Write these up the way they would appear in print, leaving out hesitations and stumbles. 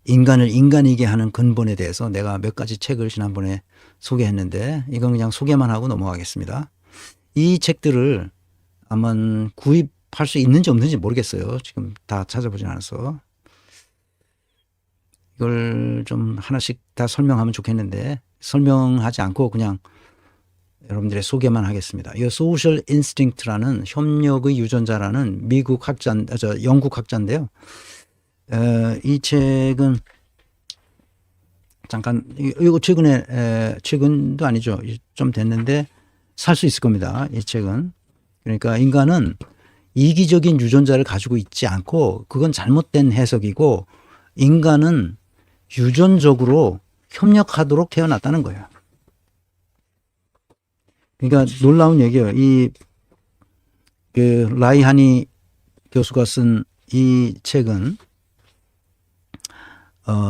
인간을 인간이게 하는 근본에 대해서 내가 몇 가지 책을 지난번에 소개했는데 이건 그냥 소개만 하고 넘어가겠습니다. 이 책들을 아마 구입할 수 있는지 없는지 모르겠어요. 지금 다 찾아보진 않아서. 이걸 좀 하나씩 다 설명하면 좋겠는데 설명하지 않고 그냥 여러분들의 소개만 하겠습니다. 이 소셜 인스팅크트라는 협력의 유전자라는 미국 학자, 영국 학자인데요. 이 책은 잠깐 이거 최근도 아니죠. 좀 됐는데 살 수 있을 겁니다. 이 책은. 그러니까 인간은 이기적인 유전자를 가지고 있지 않고 그건 잘못된 해석이고 인간은 유전적으로 협력하도록 태어났다는 거예요. 그러니까 놀라운 얘기예요. 그 라이하니 교수가 쓴 이 책은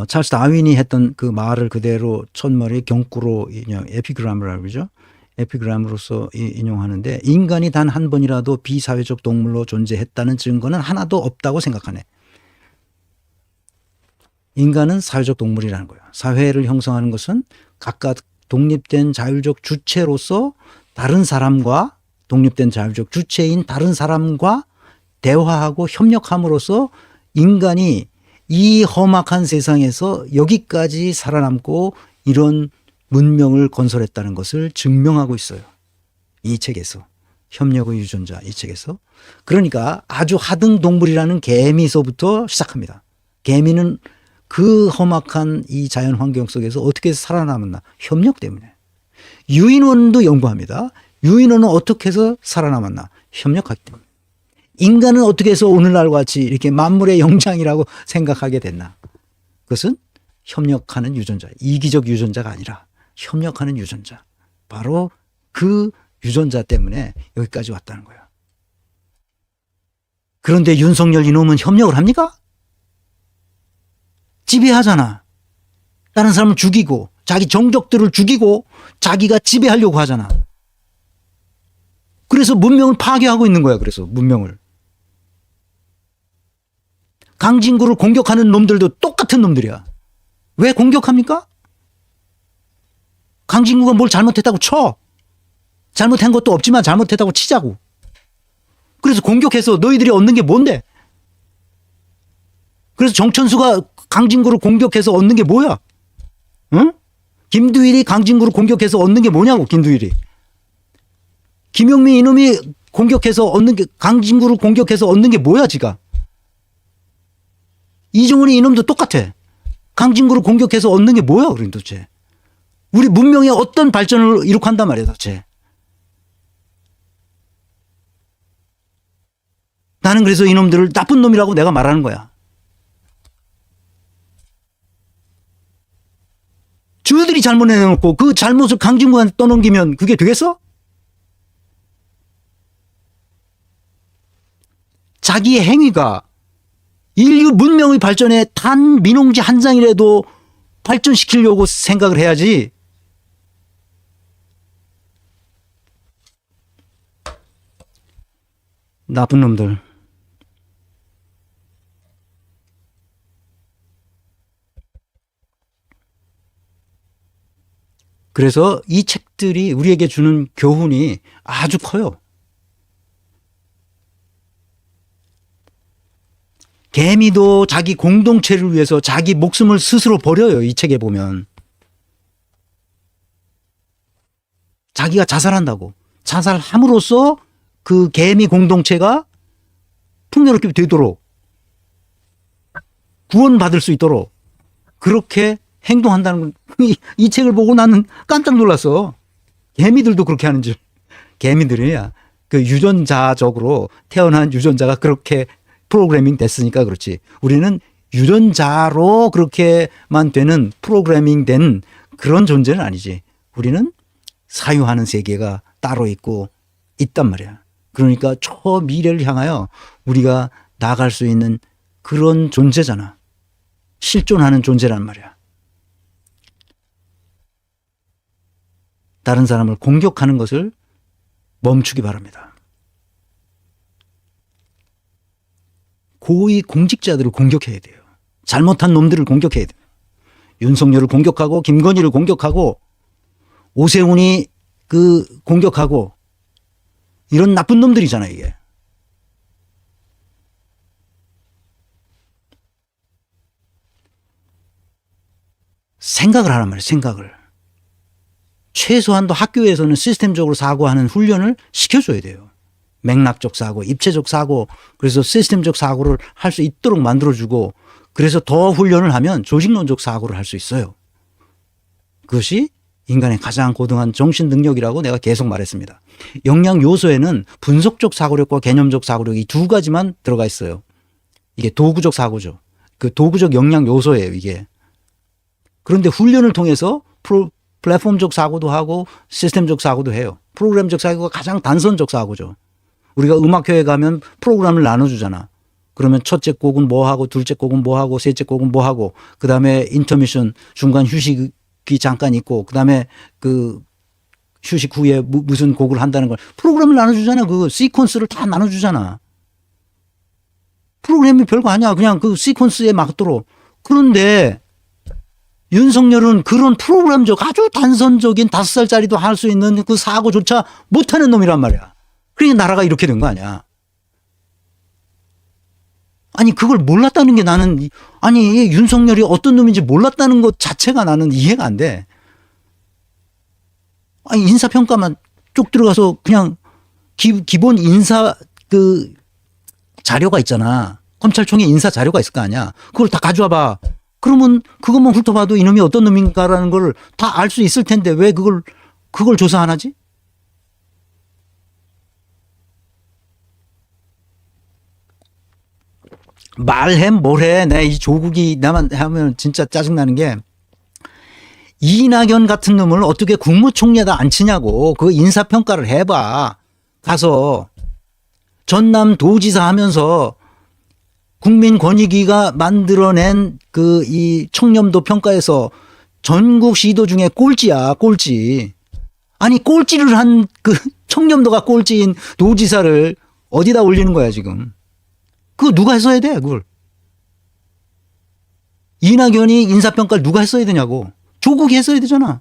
찰스 다윈이 했던 그 말을 그대로 첫머리 경구로 에피그램이라고 그러죠. 에피그램으로서 인용하는데 인간이 단 한 번이라도 비사회적 동물로 존재했다는 증거는 하나도 없다고 생각하네. 인간은 사회적 동물이라는 거예요. 사회를 형성하는 것은 각각 독립된 자율적 주체로서 다른 사람과 독립된 자율적 주체인 다른 사람과 대화하고 협력함으로써 인간이 이 험악한 세상에서 여기까지 살아남고 이런 문명을 건설했다는 것을 증명하고 있어요. 이 책에서. 협력의 유전자 이 책에서. 그러니까 아주 하등 동물이라는 개미서부터 시작합니다. 개미는 그 험악한 이 자연 환경 속에서 어떻게 살아남았나? 협력 때문에. 유인원도 연구합니다. 유인원은 어떻게 해서 살아남았나? 협력하기 때문에. 인간은 어떻게 해서 오늘날과 같이 이렇게 만물의 영장이라고 생각하게 됐나? 그것은 협력하는 유전자, 이기적 유전자가 아니라 협력하는 유전자. 바로 그 유전자 때문에 여기까지 왔다는 거예요. 그런데 윤석열 이놈은 협력을 합니까? 지배하잖아. 다른 사람을 죽이고 자기 정적들을 죽이고 자기가 지배하려고 하잖아. 그래서 문명을 파괴하고 있는 거야. 그래서 문명을. 강진구를 공격하는 놈들도 똑같은 놈들이야. 왜 공격합니까? 강진구가 뭘 잘못했다고 쳐. 잘못한 것도 없지만 잘못했다고 치자고. 그래서 공격해서 너희들이 얻는 게 뭔데? 그래서 정천수가 강진구를 공격해서 얻는 게 뭐야? 응? 김두일이 강진구를 공격해서 얻는 게 뭐냐고, 김두일이. 김용민 이놈이 공격해서 얻는 게, 강진구를 공격해서 얻는 게 뭐야, 지가? 이종훈이 이놈도 똑같아. 강진구를 공격해서 얻는 게 뭐야, 그럼 도대체. 우리 문명에 어떤 발전을 이룩한단 말이야, 도대체. 나는 그래서 이놈들을 나쁜 놈이라고 내가 말하는 거야. 저들이 잘못해놓고 그 잘못을 강진구한테 떠넘기면 그게 되겠어? 자기의 행위가 인류 문명의 발전에 단 민홍지 한 장이라도 발전시키려고 생각을 해야지. 나쁜 놈들. 그래서 이 책들이 우리에게 주는 교훈이 아주 커요. 개미도 자기 공동체를 위해서 자기 목숨을 스스로 버려요. 이 책에 보면. 자기가 자살한다고. 자살함으로써 그 개미 공동체가 풍요롭게 되도록 구원받을 수 있도록 그렇게 행동한다는 건 이 책을 보고 나는 깜짝 놀랐어. 개미들도 그렇게 하는 줄. 개미들이야. 그 유전자적으로 태어난 유전자가 그렇게 프로그래밍 됐으니까 그렇지. 우리는 유전자로 그렇게만 되는 프로그래밍 된 그런 존재는 아니지. 우리는 사유하는 세계가 따로 있고 있단 말이야. 그러니까 저 미래를 향하여 우리가 나아갈 수 있는 그런 존재잖아. 실존하는 존재란 말이야. 다른 사람을 공격하는 것을 멈추기 바랍니다. 고위 공직자들을 공격해야 돼요. 잘못한 놈들을 공격해야 돼. 윤석열을 공격하고 김건희를 공격하고 오세훈이 공격하고 이런 나쁜 놈들이잖아요, 이게. 생각을 하란 말이에요, 생각을. 최소한도 학교에서는 시스템적으로 사고하는 훈련을 시켜줘야 돼요. 맥락적 사고, 입체적 사고, 그래서 시스템적 사고를 할 수 있도록 만들어주고, 그래서 더 훈련을 하면 조직론적 사고를 할 수 있어요. 그것이 인간의 가장 고등한 정신 능력이라고 내가 계속 말했습니다. 역량 요소에는 분석적 사고력과 개념적 사고력 이 두 가지만 들어가 있어요. 이게 도구적 사고죠. 그 도구적 역량 요소예요, 이게. 그런데 훈련을 통해서 플랫폼적 사고도 하고 시스템적 사고도 해요. 프로그램적 사고가 가장 단선적 사고죠. 우리가 음악회에 가면 프로그램을 나눠주잖아. 그러면 첫째 곡은 뭐 하고, 둘째 곡은 뭐 하고, 셋째 곡은 뭐 하고, 그 다음에 인터미션 중간 휴식이 잠깐 있고, 그 다음에 휴식 후에 무슨 곡을 한다는 걸 프로그램을 나눠주잖아. 그 시퀀스를 다 나눠주잖아. 프로그램이 별거 아니야. 그냥 그 시퀀스에 맞도록. 그런데 윤석열은 그런 프로그램적 아주 단선적인 5살짜리도 할 수 있는 그 사고조차 못하는 놈이란 말이야. 그러니까 나라가 이렇게 된 거 아니야. 아니 그걸 몰랐다는 게 나는 아니 윤석열이 어떤 놈인지 몰랐다는 것 자체가 나는 이해가 안 돼. 아니 인사평가만 쭉 들어가서 그냥 기본 인사 자료가 있잖아. 검찰청에 인사 자료가 있을 거 아니야. 그걸 다 가져와 봐. 그러면 그것만 훑어봐도 이놈이 어떤 놈인가라는 걸 다 알 수 있을 텐데 왜 그걸 조사 안 하지? 말해 뭐래. 내 이 조국이 나만 하면 진짜 짜증나는 게 이낙연 같은 놈을 어떻게 국무총리에다 앉히냐고. 그 인사평가를 해봐. 가서 전남 도지사 하면서 국민권익위가 만들어낸 이 청렴도 평가에서 전국 시도 중에 꼴찌야, 꼴찌. 아니, 꼴찌를 한 청렴도가 꼴찌인 도지사를 어디다 올리는 거야, 지금. 그거 누가 했어야 돼, 그걸. 이낙연이 인사평가를 누가 했어야 되냐고. 조국이 했어야 되잖아.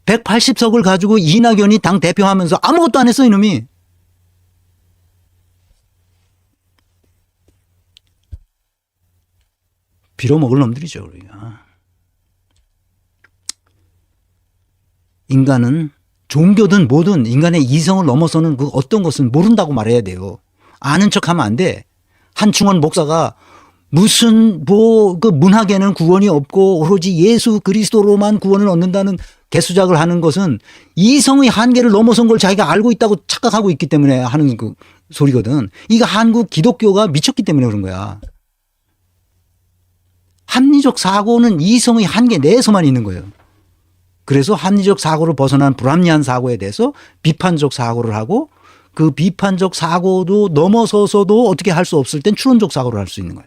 180석을 가지고 이낙연이 당 대표하면서 아무것도 안 했어, 이놈이. 빌어먹을 놈들이죠, 우리가. 인간은 종교든 뭐든 인간의 이성을 넘어서는 그 어떤 것은 모른다고 말해야 돼요. 아는 척 하면 안 돼. 한충원 목사가 무슨 그 문학에는 구원이 없고 오로지 예수 그리스도로만 구원을 얻는다는 개수작을 하는 것은 이성의 한계를 넘어선 걸 자기가 알고 있다고 착각하고 있기 때문에 하는 그 소리거든. 이거 한국 기독교가 미쳤기 때문에 그런 거야. 합리적 사고는 이성의 한계 내에서만 있는 거예요. 그래서 합리적 사고를 벗어난 불합리한 사고에 대해서 비판적 사고를 하고 그 비판적 사고도 넘어서서도 어떻게 할 수 없을 땐 추론적 사고를 할 수 있는 거야.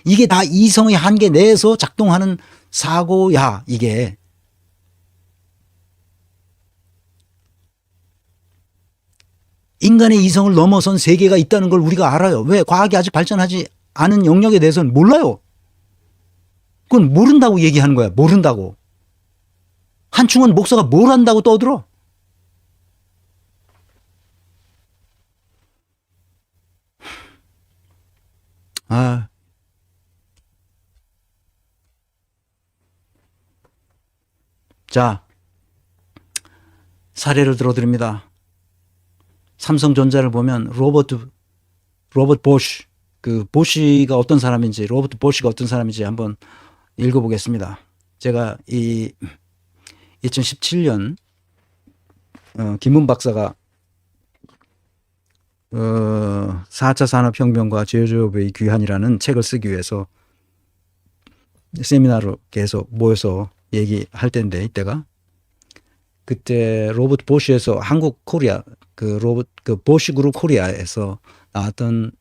이게 다 이성의 한계 내에서 작동하는 사고야, 이게. 인간의 이성을 넘어선 세계가 있다는 걸 우리가 알아요. 왜? 과학이 아직 발전하지 않은 영역에 대해서는 몰라요. 그건 모른다고 얘기하는 거야. 모른다고. 한충원 목사가 뭘 한다고 떠들어? 자, 사례를 들어드립니다. 삼성전자를 보면 로버트 보쉬, 보쉬가 어떤 사람인지, 로버트 보쉬가 어떤 사람인지 한번 읽어보겠습니다. 제가 2017년 김문 박사가 4차 산업혁명과 제조업의 귀환이라는 책을 쓰기 위해서 세미나로 계속 모여서 얘기할 때인데, 이때가 그때 로버트 보쉬에서 한국 코리아 보쉬 그룹 코리아에서 나왔던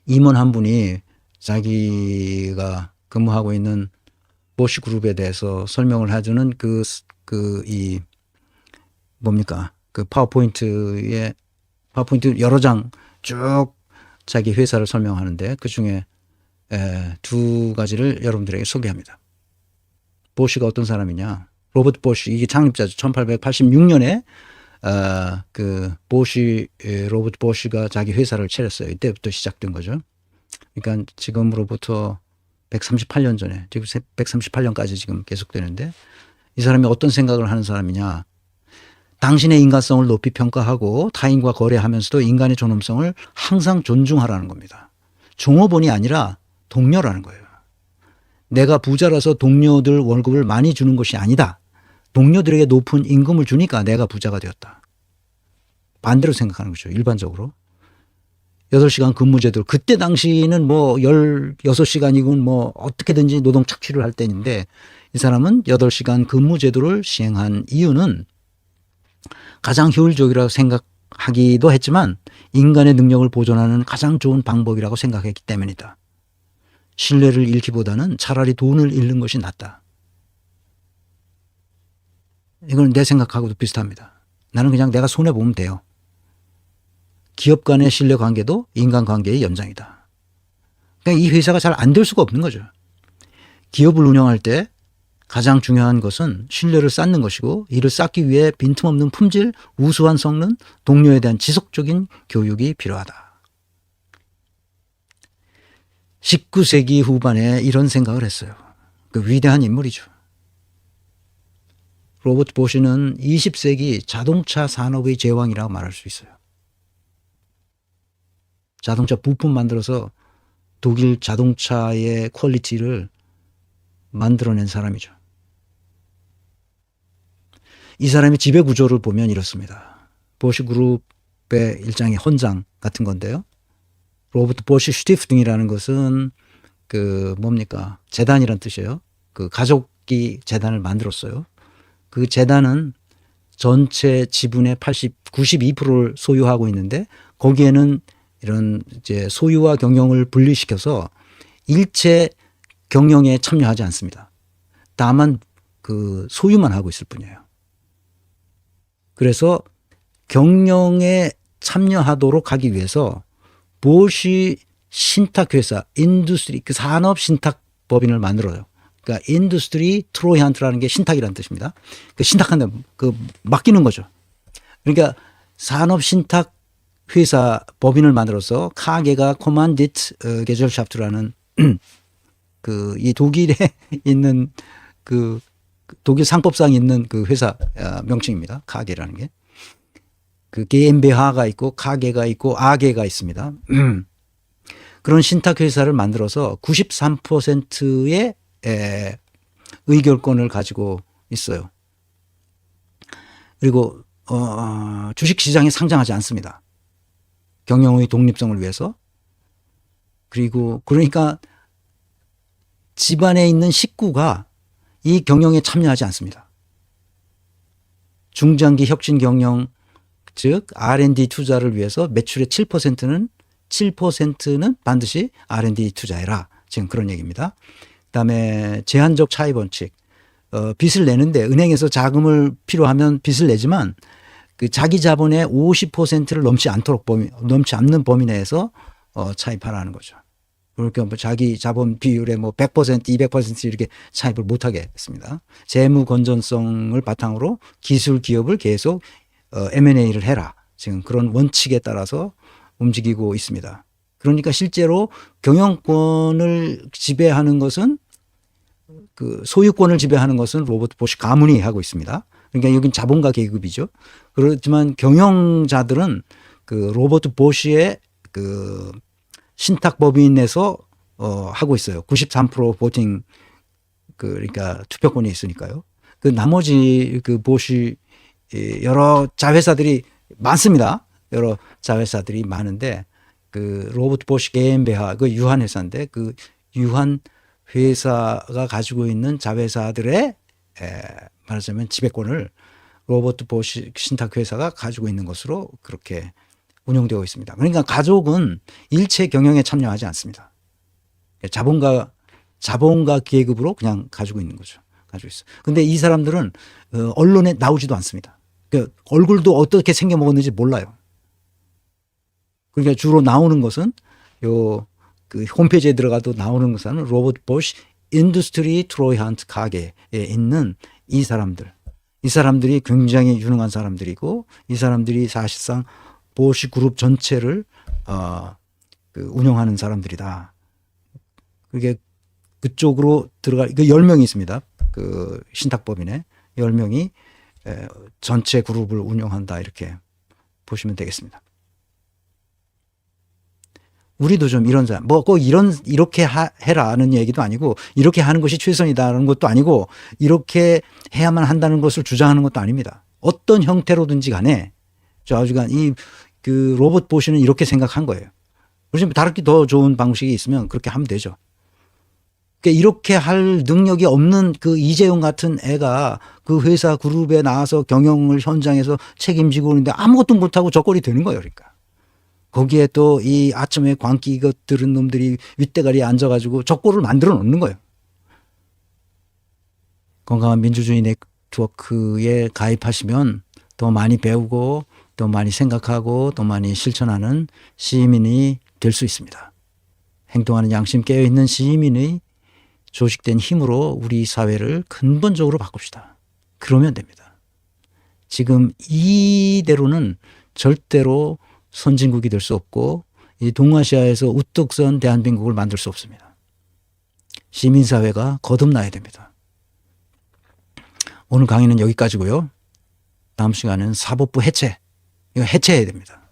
임원 한 분이 자기가 근무하고 있는 보쉬 그룹에 대해서 설명을 해주는 파워포인트 여러 장 쭉 자기 회사를 설명하는데 그중에 두 가지를 여러분들에게 소개합니다. 보쉬가 어떤 사람이냐. 로버트 보쉬, 이게 창립자죠. 1886년에 로버트 보쉬가 자기 회사를 차렸어요. 이때부터 시작된 거죠. 그러니까 지금으로부터 138년 전에, 지금 138년까지 지금 계속되는데, 이 사람이 어떤 생각을 하는 사람이냐. 당신의 인간성을 높이 평가하고 타인과 거래하면서도 인간의 존엄성을 항상 존중하라는 겁니다. 종업원이 아니라 동료라는 거예요. 내가 부자라서 동료들 월급을 많이 주는 것이 아니다. 동료들에게 높은 임금을 주니까 내가 부자가 되었다. 반대로 생각하는 거죠. 일반적으로. 8시간 근무제도, 그때 당시는 뭐 16시간이군 뭐 어떻게든지 노동 착취를 할 때인데, 이 사람은 8시간 근무제도를 시행한 이유는 가장 효율적이라고 생각하기도 했지만 인간의 능력을 보존하는 가장 좋은 방법이라고 생각했기 때문이다. 신뢰를 잃기보다는 차라리 돈을 잃는 것이 낫다. 이건 내 생각하고도 비슷합니다. 나는 그냥 내가 손해보면 돼요. 기업 간의 신뢰 관계도 인간 관계의 연장이다. 그러니까 이 회사가 잘 안 될 수가 없는 거죠. 기업을 운영할 때 가장 중요한 것은 신뢰를 쌓는 것이고, 이를 쌓기 위해 빈틈없는 품질, 우수한 성능, 동료에 대한 지속적인 교육이 필요하다. 19세기 후반에 이런 생각을 했어요. 그 위대한 인물이죠. 로버트 보쉬는 20세기 자동차 산업의 제왕이라고 말할 수 있어요. 자동차 부품 만들어서 독일 자동차의 퀄리티를 만들어낸 사람이죠. 이 사람의 지배 구조를 보면 이렇습니다. 보쉬 그룹의 일종의 헌장 같은 건데요. 로버트 보쉬 슈티프팅이라는 것은 재단이란 뜻이에요. 그 가족이 재단을 만들었어요. 그 재단은 전체 지분의 92%를 소유하고 있는데, 거기에는 이런 이제 소유와 경영을 분리시켜서 일체 경영에 참여하지 않습니다. 다만 그 소유만 하고 있을 뿐이에요. 그래서 경영에 참여하도록 하기 위해서 보쉬 신탁회사, 인두스트리, 그 산업 신탁 법인을 만들어요. 그러니까 인두스트리 트로이한트라는 게 신탁이라는 뜻입니다. 그 신탁한다, 그 맡기는 거죠. 그러니까 산업 신탁 회사 법인을 만들어서 카게가 코만디트 게젤샤프트라는 이 독일에 있는 그 독일 상법상에 있는 그 회사 명칭입니다. 카게라는 게. 그 게엠베하가 있고 카게가 있고 아게가 있습니다. 그런 신탁 회사를 만들어서 93%의 의결권을 가지고 있어요. 그리고 주식 시장에 상장하지 않습니다. 경영의 독립성을 위해서. 그리고 그러니까 집안에 있는 식구가 이 경영에 참여하지 않습니다. 중장기 혁신 경영, 즉 R&D 투자를 위해서 매출의 7%는 반드시 R&D 투자해라. 지금 그런 얘기입니다. 그다음에 제한적 차이 원칙. 빚을 내는데 은행에서 자금을 필요하면 빚을 내지만 그 자기 자본의 50%를 넘지 않는 범위 내에서 차입하라는 거죠. 그러니까 뭐 자기 자본 비율의 뭐 100%, 200% 이렇게 차입을 못하게 했습니다. 재무 건전성을 바탕으로 기술 기업을 계속 M&A를 해라. 지금 그런 원칙에 따라서 움직이고 있습니다. 그러니까 실제로 경영권을 지배하는 것은, 그 소유권을 지배하는 것은 로버트 보쉬 가문이 하고 있습니다. 그러니까 여긴 자본가 계급이죠. 그렇지만 경영자들은 그 로버트 보쉬의 그 신탁법인에서 하고 있어요. 93% 보팅, 그러니까 투표권이 있으니까요. 그 나머지 그 보쉬 여러 자회사들이 많습니다. 여러 자회사들이 많은데, 그 로버트 보쉬 게엠베하, 그 유한 회사인데, 그 유한 회사가 가지고 있는 자회사들의 말하자면 지배권을 로버트 보쉬 신탁 회사가 가지고 있는 것으로 그렇게 운영되어 있습니다. 그러니까 가족은 일체 경영에 참여하지 않습니다. 자본가 계급으로 그냥 가지고 있는 거죠. 가지고 있어. 근데 이 사람들은 언론에 나오지도 않습니다. 그러니까 얼굴도 어떻게 생겨 먹었는지 몰라요. 그러니까 주로 나오는 것은 요 그 홈페이지에 들어가도 나오는 것은 로버트 보쉬 인더스트리 트로이한트 가게에 있는 이 사람들이 굉장히 유능한 사람들이고 이 사람들이 사실상 보쉬 그룹 전체를 운영하는 사람들이다. 그게 그쪽으로 들어갈 10명이 있습니다. 그 신탁법인에 10명이 전체 그룹을 운영한다 이렇게 보시면 되겠습니다. 우리도 좀 이런 사람, 뭐 꼭 이렇게 해라는 얘기도 아니고 이렇게 하는 것이 최선이다라는 것도 아니고 이렇게 해야만 한다는 것을 주장하는 것도 아닙니다. 어떤 형태로든지 간에 좌우지간 그 로버트 보쉬는 이렇게 생각한 거예요. 그래서 다르게 더 좋은 방식이 있으면 그렇게 하면 되죠. 그러니까 이렇게 할 능력이 없는 그 이재용 같은 애가 그 회사 그룹에 나와서 경영을 현장에서 책임지고 있는데 아무것도 못하고 저꼴이 되는 거예요. 그러니까. 거기에 또 이 아첨에 광기 이것 들은 놈들이 윗대가리에 앉아가지고 저꼴을 만들어 놓는 거예요. 건강한 민주주의 네트워크에 가입하시면 더 많이 배우고 더 많이 생각하고 더 많이 실천하는 시민이 될 수 있습니다. 행동하는 양심 깨어있는 시민의 조직된 힘으로 우리 사회를 근본적으로 바꿉시다. 그러면 됩니다. 지금 이대로는 절대로 선진국이 될 수 없고 이 동아시아에서 우뚝 선 대한민국을 만들 수 없습니다. 시민사회가 거듭나야 됩니다. 오늘 강의는 여기까지고요. 다음 시간은 사법부 해체. 이거 해체해야 됩니다.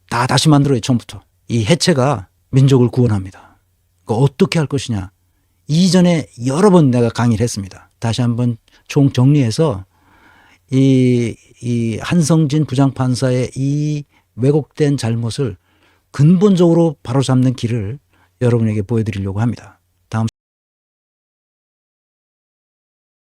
다시 만들어요. 처음부터. 이 해체가 민족을 구원합니다. 어떻게 할 것이냐. 이전에 여러 번 내가 강의를 했습니다. 다시 한번 총정리해서 이 한성진 부장판사의 이 왜곡된 잘못을 근본적으로 바로잡는 길을 여러분에게 보여드리려고 합니다.